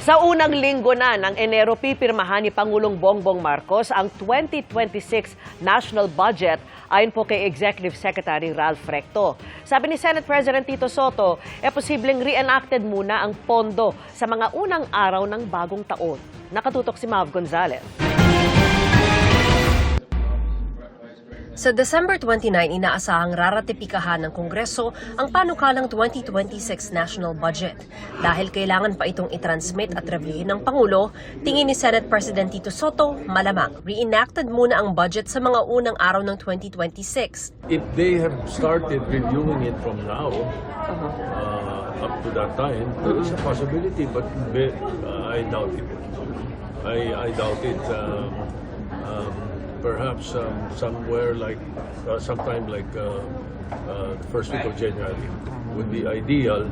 Sa unang linggo na ng Enero, pipirmahan ni Pangulong Bongbong Marcos ang 2026 National Budget ayon po kay Executive Secretary Ralph Recto. Sabi ni Senate President Tito Soto, posibleng reenacted muna ang pondo sa mga unang araw ng bagong taon. Nakatutok si Mav Gonzalez. Sa December 29, inaasahang raratipikahan ng Kongreso ang panukalang 2026 National Budget. Dahil kailangan pa itong i-transmit at reviewin ng Pangulo, tingin ni Senate President Tito Soto, malamang reenacted muna ang budget sa mga unang araw ng 2026. If they have started reviewing it from now, up to that time, there is a possibility, but I doubt it. I doubt it. Perhaps somewhere like sometime like first week of January would be ideal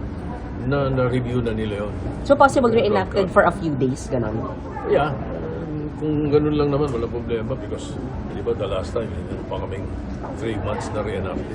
na na-review na nila yun. So possible reenacted for a few days, gano'n? Yeah. Kung ganun lang naman, wala problema because di ba the last time, pa kaming 3 months na reenacted.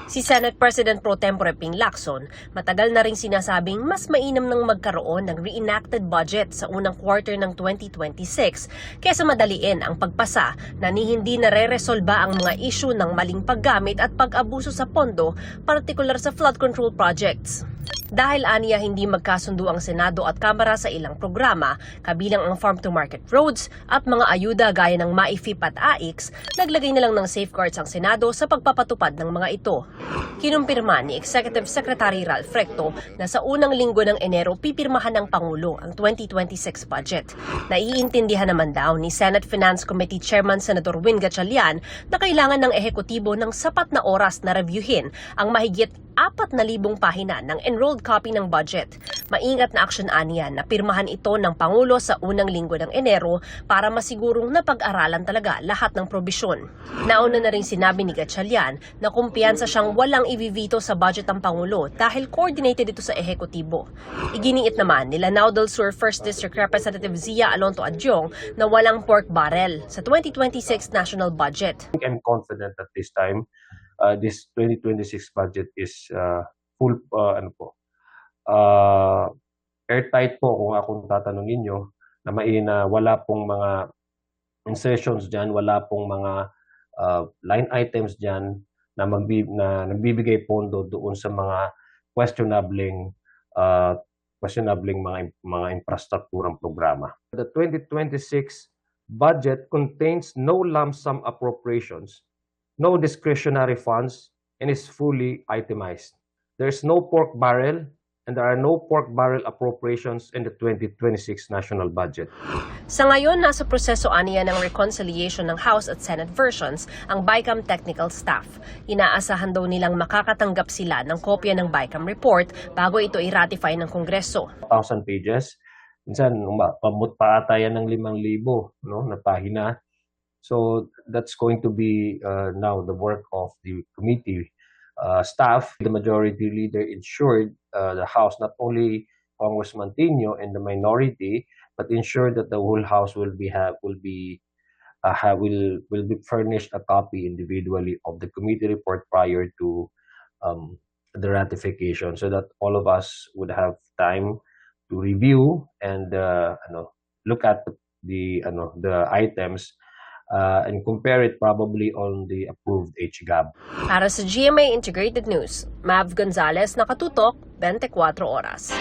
Si Senate President Pro Tempore Ping Lacson, matagal na ring sinasabing mas mainam nang magkaroon ng reenacted budget sa unang quarter ng 2026 kaysa madaliin ang pagpasa na hindi nare-resolba ang mga issue ng maling paggamit at pag-abuso sa pondo, partikular sa flood control projects. Dahil aniya hindi magkasundo ang Senado at Kamara sa ilang programa, kabilang ang farm-to-market roads at mga ayuda gaya ng MAIFIP at AIX, naglagay na lang ng safeguards ang Senado sa pagpapatupad ng mga ito. Kinumpirma ni Executive Secretary Ralph Recto na sa unang linggo ng Enero pipirmahan ng Pangulo ang 2026 budget. Naiintindihan naman daw ni Senate Finance Committee Chairman Senator Win Gatchalian na kailangan ng ehekutibo ng sapat na oras na reviewin ang mahigit 4,000 pahina ng enrolled copy ng budget. Maingat na aksyon aniya na pirmahan ito ng Pangulo sa unang linggo ng Enero para masigurong napag-aralan talaga lahat ng probisyon. Nauna na rin sinabi ni Gatchalian na kumpiyansa siyang walang i-veto sa budget ng Pangulo dahil coordinated ito sa ehekutibo. Iginiit naman nila Lanao del Sur 1st District Representative Zia Alonto Adjong na walang pork barrel sa 2026 national budget. I'm confident at this time this 2026 budget is full airtight po kung akong tatanungin nyo na wala pong mga insertions dyan, wala pong mga line items dyan na nagbibigay pondo doon sa mga questionabling mga infrastrukturang programa. The 2026 budget contains no lump sum appropriations, no discretionary funds, and is fully itemized. There is no pork barrel, and there are no pork barrel appropriations in the 2026 national budget. Sa ngayon, nasa proseso aniya ng reconciliation ng House at Senate versions ang BICAM technical staff. Inaasahan daw nilang makakatanggap sila ng kopya ng BICAM report bago ito i-ratify ng Kongreso. 1,000 pages. Minsan, pamut pa ata yan ng 5,000 na pahina. So that's going to be now the work of the committee staff. The majority leader ensured the House, not only Congressman Tino and the minority, but ensured that the whole House will be furnished a copy individually of the committee report prior to the ratification, so that all of us would have time to review and look at the items. And compare it probably on the approved HGAB. Para sa GMA Integrated News, Mav Gonzalez, nakatutok, 24 oras.